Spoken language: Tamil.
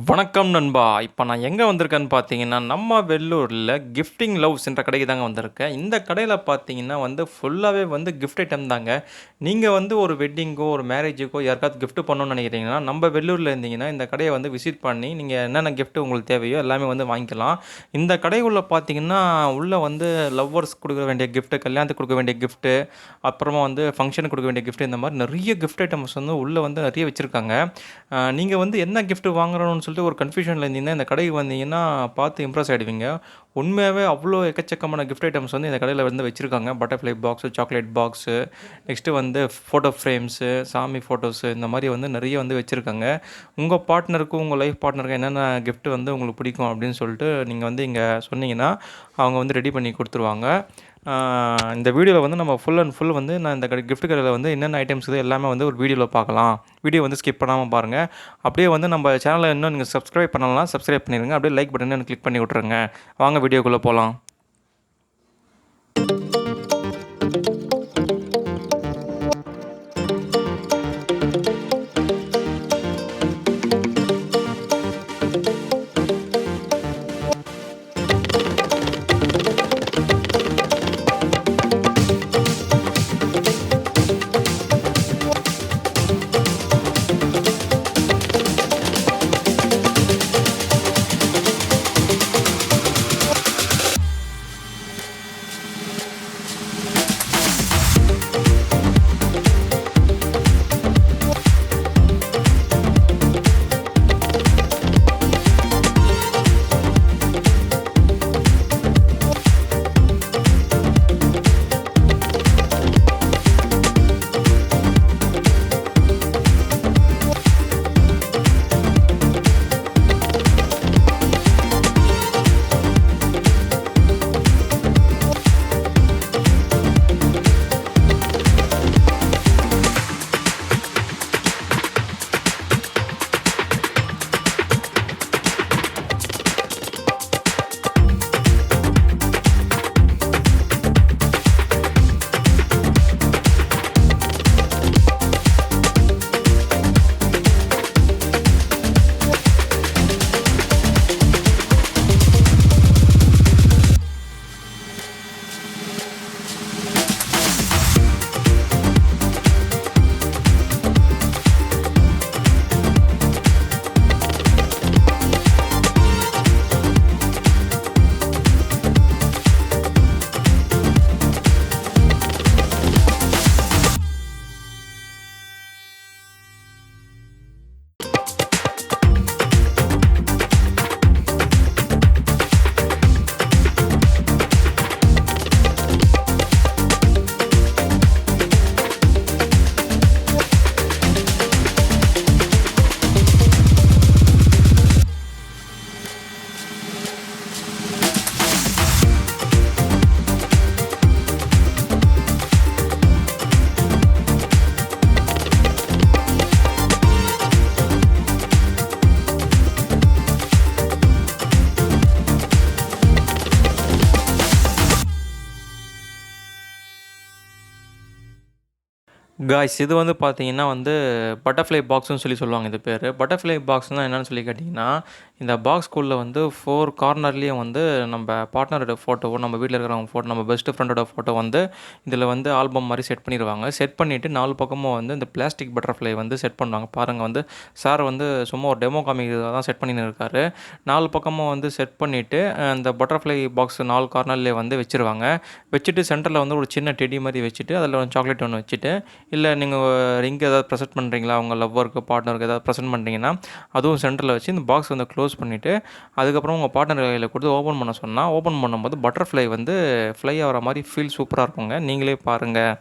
வணக்கம் நண்பா. இப்ப நான் எங்க வந்திருக்கேன்னு பார்த்தீங்கன்னா, நம்ம வெள்ளூர்ல கிஃப்டிங் லவ்ஸ் என்ற கடைக்கு தாங்க வந்திருக்கேன். இந்த கடையில பார்த்தீங்கன்னா ஃபுல்லாவே கிஃப்ட் ஐட்டம் தாங்க. நீங்க ஒரு வெட்டிங்கோ, ஒரு மேரேஜுக்கோ யாருக்காவது கிஃப்ட் பண்ணணும்னு நினைக்கிறீங்கன்னா, நம்ம வெள்ளூர்ல இருந்தீங்கன்னா, இந்த கடைய விசிட் பண்ணி, நீங்க என்னென்ன கிஃப்ட் உங்களுக்கு தேவையோ எல்லாமே வாங்கிக்கலாம். இந்த கடைக்குள்ள பார்த்தீங்கன்னா, உள்ள லவ்வர்ஸ் குடுக்க வேண்டிய கிஃப்ட், கல்யாணத்துக்கு குடுக்க வேண்டிய கிஃப்ட், அப்புறமா ஃபங்ஷனுக்கு குடுக்க வேண்டிய கிஃப்ட் இந்த மாரி நெறைய கிஃப்ட் ஐட்டம்ஸ் உள்ள நெறைய வச்சிருக்காங்க. நீங்க என்ன கிஃப்ட் வாங்குறோம்னு சொல்லிட்டு ஒரு கன்ஃப்யூஷன்ல இருந்தீங்கன்னா, இந்த கடைக்கு வந்தீங்கன்னா பார்த்து இம்ப்ரெஸ் ஆயிடுவீங்க. உண்மையாவே அவ்ளோ எக்கச்சக்கமான கிஃப்ட் ஐட்டம்ஸ் இந்த கடையில வச்சிருக்காங்க. Butterfly box, chocolate box, next photo frames, சாமி ஃபோட்டோஸு இந்த மாரி நெறைய வச்சிருக்காங்க. உங்க பார்ட்னருக்கும், உங்க லைஃப் பார்ட்னருக்கும் என்னென்ன கிஃப்ட் உங்களுக்கு பிடிக்கும் அப்படின்னு சொல்லிட்டு நீங்க இங்க சொன்னீங்கன்னா, அவங்க ரெடி பண்ணி குடுத்துருவாங்க. இந்த வீடியோல நம்ம ஃபுல் அண்ட் ஃபுல் நான் இந்த கிஃப்ட் கடையில என்னென்ன ஐட்டம்ஸ் இருக்குது எல்லாமே ஒரு வீடியோல பார்க்கலாம். வீடியோ ஸ்கிப் பண்ணாம பாருங்க. அப்படியே நம்ம சேனலை இன்னும் நீங்கள் சப்ஸ்கிரைப் பண்ணலாம், சப்ஸ்கிரைப் பண்ணிடுங்க. அப்படியே லைக் பட்டனை கிளிக் பண்ணி விட்ருங்க. வாங்க வீடியோக்குள்ளே போகலாம். காய்ஸ் இது பார்த்தீங்கன்னா பட்டர்ஃப்ளை பாக்ஸ்னு சொல்லுவாங்க இது பேர். பட்டர்ஃப்ளை பாக்ஸ்னால் என்னன்னு சொல்லி கேட்டிங்கன்னா, இந்த பாக்ஸ்குள்ளே 4 கார்னர்லேயும் நம்ம பார்ட்னரோட ஃபோட்டோவோ, நம்ம வீட்டில் இருக்கிறவங்க ஃபோட்டோ, நம்ம பெஸ்ட் ஃப்ரெண்டோட ஃபோட்டோ இதில் ஆல்பம் மாதிரி செட் பண்ணிடுவாங்க. செட் பண்ணிவிட்டு 4 பக்கமும் இந்த பிளாஸ்டிக் பட்டர்ஃப்ளை செட் பண்ணுவாங்க. பாருங்கள் சார் சும்மா ஒரு டெமோ காமிக்கிறதா தான் செட் பண்ணின்னு இருக்காரு. 4 பக்கமும் செட் பண்ணிவிட்டு அந்த பட்டர்ஃப்ளை பாக்ஸ் 4 கார்னர்லேயே வச்சுருவாங்க. வச்சுட்டு சென்டரில் ஒரு சின்ன டெடி மாதிரி வச்சுட்டு அதில் சாக்லேட் ஒன்று வச்சுட்டு, இல்லை நீங்கள் ரிங் ஏதாவது ப்ரெசென்ட் பண்ணுறீங்களா, உங்கள் லவ்வருக்கு, பார்ட்னருக்கு ஏதாவது ப்ரெசென்ட் பண்ணுறீங்கன்னா அதுவும் சென்டரில் வச்சு இந்த பாக்ஸ் க்ளோஸ் பண்ணிவிட்டு, அதுக்கப்புறம் உங்கள் பார்ட்னர் கையில் கொடுத்து ஓப்பன் பண்ண சொன்னால், ஓப்பன் பண்ணும்போது பட்டர்ஃப்ளை ஃப்ளை ஆகிற மாதிரி ஃபீல் சூப்பராக இருக்குங்க. நீங்களே பாருங்கள்.